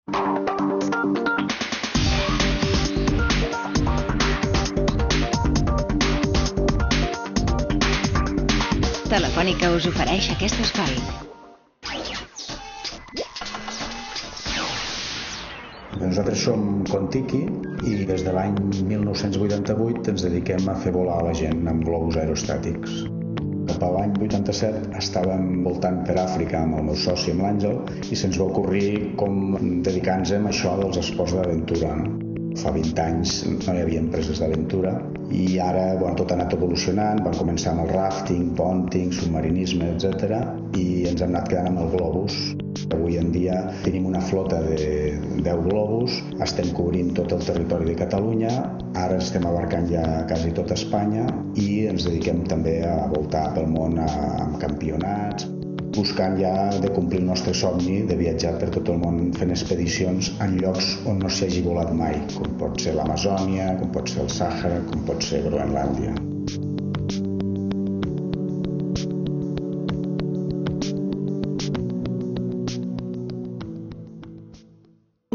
Telefònica us ofereix aquest espai. Nosaltres som Contiki i des de l'any 1988 ens dediquem a fer volar la gent amb globus aerostàtics. Cap a l'any 87 estàvem voltant per Àfrica amb el meu soci, amb l'Àngel, i se'ns va ocorrir com dedicar-nos a això dels esports d'aventura. Fa 20 anys no hi havia empreses d'aventura i ara tot ha anat evolucionant. Vam començar amb el rafting, ponting, submarinisme, etc. I ens hem anat quedant amb el globus. Avui en dia tenim una flota de 10 globus, estem cobrint tot el territori de Catalunya, ara estem abarcant ja quasi tot Espanya i ens dediquem també a voltar pel món amb campionats, buscant ja de complir el nostre somni de viatjar per tot el món fent expedicions en llocs on no s'hi hagi volat mai, com pot ser l'Amazònia, com pot ser el Sàhara, com pot ser Groenlàndia.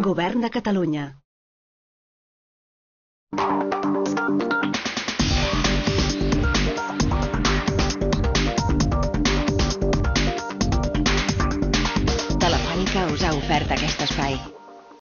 Govern de Catalunya.